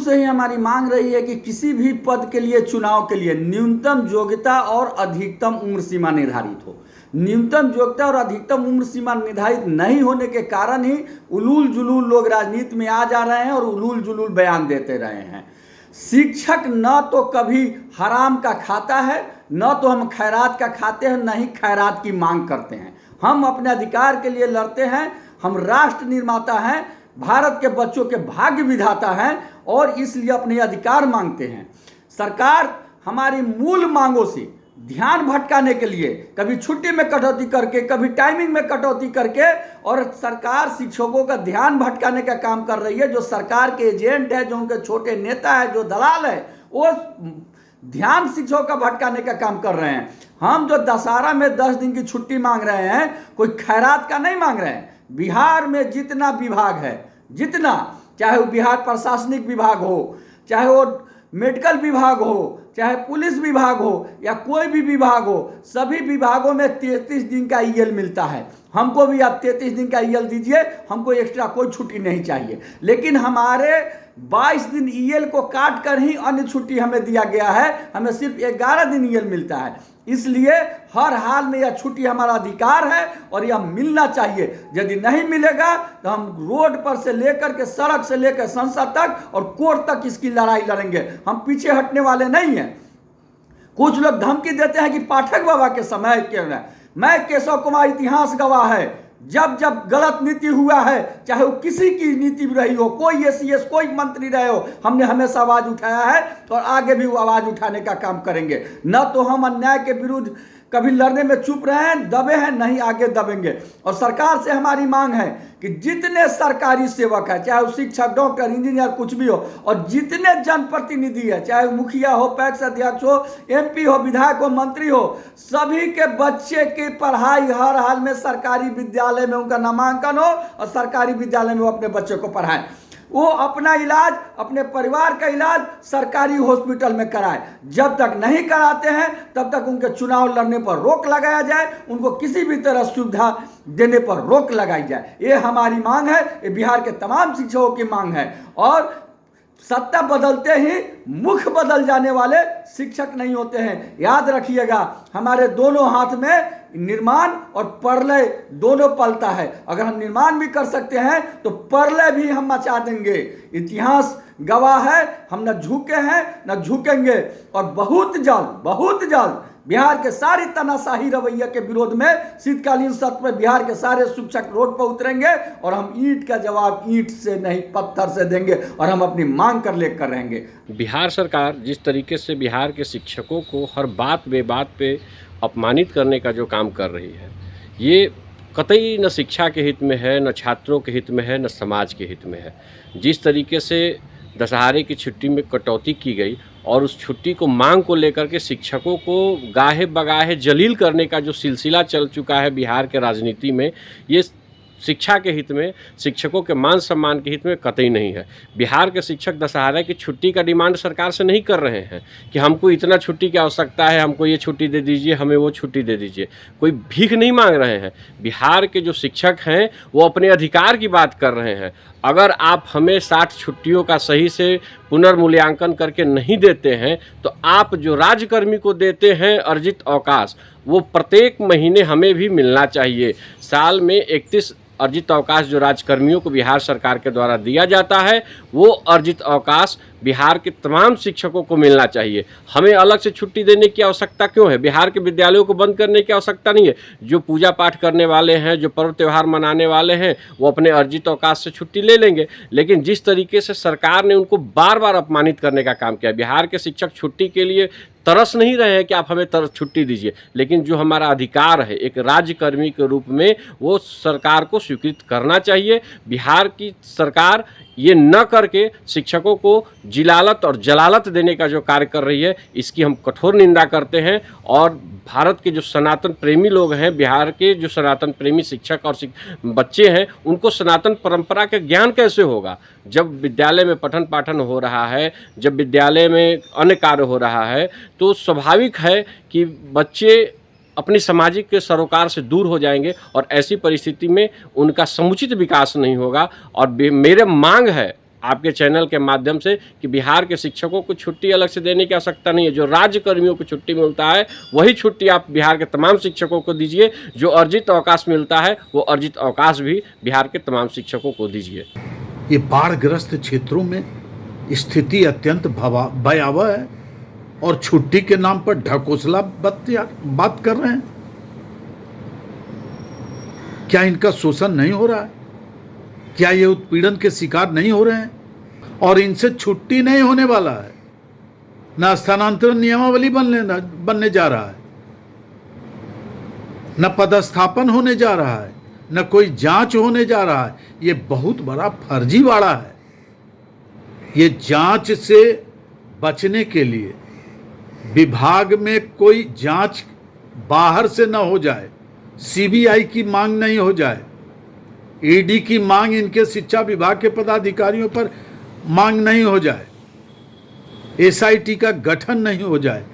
से ही हमारी मांग रही है कि किसी भी पद के लिए, चुनाव के लिए न्यूनतम योग्यता और अधिकतम उम्र सीमा निर्धारित हो। न्यूनतम योग्यता और अधिकतम उम्र सीमा निर्धारित नहीं होने के कारण ही उलूल जुलूल लोग राजनीति में आ जा रहे हैं और उलूल जुलूल बयान देते रहे हैं। शिक्षक न तो कभी हराम का खाता है, न तो हम खैरात का खाते हैं, न ही खैरात की मांग करते हैं। हम अपने अधिकार के लिए लड़ते हैं। हम राष्ट्र निर्माता हैं, भारत के बच्चों के भाग्य विधाता हैं और इसलिए अपने अधिकार मांगते हैं। सरकार हमारी मूल मांगों से ध्यान भटकाने के लिए कभी छुट्टी में कटौती करके, कभी टाइमिंग में कटौती करके, और सरकार शिक्षकों का ध्यान भटकाने का काम कर रही है। जो सरकार के एजेंट है, जो उनके छोटे नेता है, जो दलाल है, वो ध्यान शिक्षकों का भटकाने का काम कर रहे हैं। हम जो दशहरा में 10 दिन की छुट्टी मांग रहे हैं, कोई खैरात का नहीं मांग रहे हैं। बिहार में जितना विभाग है, जितना, चाहे वो बिहार प्रशासनिक विभाग हो, चाहे वो मेडिकल विभाग हो, चाहे पुलिस विभाग हो या कोई भी विभाग हो, सभी विभागों में 33 दिन का ईएल मिलता है। हमको भी आप 33 दिन का ईएल दीजिए, हमको एक्स्ट्रा कोई छुट्टी नहीं चाहिए। लेकिन हमारे 22 दिन ईएल को काट कर ही अन्य छुट्टी हमें दिया गया है। हमें सिर्फ 11 दिन ईएल मिलता है। इसलिए हर हाल में यह छुट्टी हमारा अधिकार है और यह मिलना चाहिए। यदि नहीं मिलेगा तो हम रोड पर से लेकर के, सड़क से लेकर संसद तक और कोर्ट तक इसकी लड़ाई लड़ेंगे। हम पीछे हटने वाले नहीं हैं। कुछ लोग धमकी देते हैं कि पाठक बाबा के समय क्यों है। मैं केशव कुमार इतिहास गवाह है, जब जब गलत नीति हुआ है, चाहे वो किसी की नीति रही हो, कोई एसीएस, कोई मंत्री रहे हो, हमने हमेशा आवाज उठाया है और आगे भी वो आवाज उठाने का काम करेंगे। न तो हम अन्याय के विरुद्ध कभी लड़ने में चुप रहे हैं, दबे हैं, नहीं आगे दबेंगे। और सरकार से हमारी मांग है कि जितने सरकारी सेवक है, चाहे वो शिक्षक, डॉक्टर, इंजीनियर, कुछ भी हो, और जितने जनप्रतिनिधि है, चाहे मुखिया हो, पैक्स अध्यक्ष हो, एमपी हो, विधायक हो, मंत्री हो, सभी के बच्चे की पढ़ाई हर हाल में सरकारी विद्यालय में उनका नामांकन हो और सरकारी विद्यालय में वो अपने बच्चे को पढ़ाएं। वो अपना इलाज, अपने परिवार का इलाज सरकारी हॉस्पिटल में कराए। जब तक नहीं कराते हैं तब तक उनके चुनाव लड़ने पर रोक लगाया जाए, उनको किसी भी तरह सुविधा देने पर रोक लगाई जाए। ये हमारी मांग है, ये बिहार के तमाम शिक्षकों की मांग है। और सत्ता बदलते ही मुख बदल जाने वाले शिक्षक नहीं होते हैं। याद रखिएगा, हमारे दोनों हाथ में निर्माण और प्रलय दोनों पलता है। अगर हम निर्माण भी कर सकते हैं तो प्रलय भी हम मचा देंगे। इतिहास गवाह है, हम न झुके हैं न झुकेंगे। और बहुत जल्द बिहार के सारी तानाशाही रवैया के विरोध में शीतकालीन सत्र में बिहार के सारे शिक्षक रोड पर उतरेंगे और हम ईंट का जवाब ईंट से नहीं पत्थर से देंगे और हम अपनी मांग कर लेकर रहेंगे। बिहार सरकार जिस तरीके से बिहार के शिक्षकों को हर बात बेबात पे अपमानित करने का जो काम कर रही है, ये कतई न शिक्षा के हित में है, न छात्रों के हित में है, न समाज के हित में है। जिस तरीके से दशहरे की छुट्टी में कटौती की गई और उस छुट्टी को मांग को लेकर के शिक्षकों को गाहे बगाहे जलील करने का जो सिलसिला चल चुका है बिहार के राजनीति में, ये शिक्षा के हित में, शिक्षकों के मान सम्मान के हित में कतई नहीं है। बिहार के शिक्षक दशहरा की छुट्टी का डिमांड सरकार से नहीं कर रहे हैं कि हमको इतना छुट्टी की आवश्यकता है, हमको ये छुट्टी दे दीजिए, हमें वो छुट्टी दे दीजिए। कोई भीख नहीं मांग रहे हैं। बिहार के जो शिक्षक हैं वो अपने अधिकार की बात कर रहे हैं। अगर आप हमें 60 छुट्टियों का सही से पुनर्मूल्यांकन करके नहीं देते हैं तो आप जो राज्यकर्मी को देते हैं अर्जित अवकाश, वो प्रत्येक महीने हमें भी मिलना चाहिए। साल में 31 अर्जित अवकाश जो राज्यकर्मियों को बिहार सरकार के द्वारा दिया जाता है, वो अर्जित अवकाश बिहार के तमाम शिक्षकों को मिलना चाहिए। हमें अलग से छुट्टी देने की आवश्यकता क्यों है? बिहार के विद्यालयों को बंद करने की आवश्यकता नहीं है। जो पूजा पाठ करने वाले हैं, जो पर्व त्यौहार मनाने वाले हैं, वो अपने अर्जित अवकाश से छुट्टी ले लेंगे। लेकिन जिस तरीके से सरकार ने उनको बार बार अपमानित करने का काम किया, बिहार के शिक्षक छुट्टी के लिए तरस नहीं रहे हैं कि आप हमें छुट्टी दीजिए, लेकिन जो हमारा अधिकार है एक राज्यकर्मी के रूप में, वो सरकार को स्वीकृत करना चाहिए। बिहार की सरकार ये न करके शिक्षकों को जिलालत और जलालत देने का जो कार्य कर रही है, इसकी हम कठोर निंदा करते हैं। और भारत के जो सनातन प्रेमी लोग हैं, बिहार के जो सनातन प्रेमी शिक्षक और बच्चे हैं, उनको सनातन परंपरा का ज्ञान कैसे होगा? जब विद्यालय में पठन पाठन हो रहा है, जब विद्यालय में अन्य कार्य हो रहा है, तो स्वाभाविक है कि बच्चे अपनी सामाजिक के सरोकार से दूर हो जाएंगे और ऐसी परिस्थिति में उनका समुचित विकास नहीं होगा। और मेरे मांग है आपके चैनल के माध्यम से कि बिहार के शिक्षकों को छुट्टी अलग से देने की आवश्यकता नहीं है। जो राज्य कर्मियों को छुट्टी मिलता है वही छुट्टी आप बिहार के तमाम शिक्षकों को दीजिए। जो अर्जित अवकाश मिलता है वो अर्जित अवकाश भी बिहार के तमाम शिक्षकों को दीजिए। ये बाढ़ग्रस्त क्षेत्रों में स्थिति अत्यंत भयावह है और छुट्टी के नाम पर ढकोसला बात कर रहे हैं। क्या इनका शोषण नहीं हो रहा है? क्या ये उत्पीड़न के शिकार नहीं हो रहे हैं? और इनसे छुट्टी नहीं होने वाला है, न स्थानांतरण नियमावली बनने जा रहा है, न पदस्थापन होने जा रहा है, न कोई जांच होने जा रहा है। ये बहुत बड़ा फर्जीवाड़ा है। ये जांच से बचने के लिए विभाग में कोई जांच बाहर से न हो जाए, सीबीआई की मांग नहीं हो जाए, ईडी की मांग इनके शिक्षा विभाग के पदाधिकारियों पर मांग नहीं हो जाए, एसआईटी का गठन नहीं हो जाए।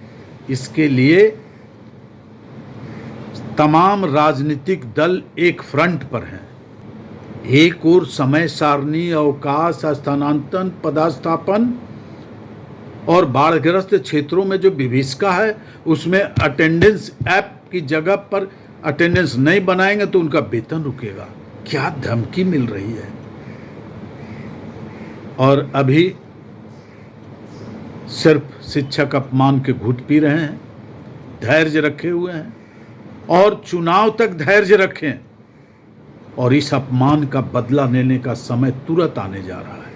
इसके लिए तमाम राजनीतिक दल एक फ्रंट पर हैं। एक और समय सारणी, अवकाश, स्थानांतरण, पदस्थापन और बाढ़ग्रस्त क्षेत्रों में जो विभीषिका है उसमें अटेंडेंस ऐप की जगह पर अटेंडेंस नहीं बनाएंगे तो उनका वेतन रुकेगा। क्या धमकी मिल रही है। और अभी सिर्फ शिक्षक अपमान के घूंट पी रहे हैं, धैर्य रखे हुए हैं और चुनाव तक धैर्य रखें और इस अपमान का बदला लेने का समय तुरंत आने जा रहा है।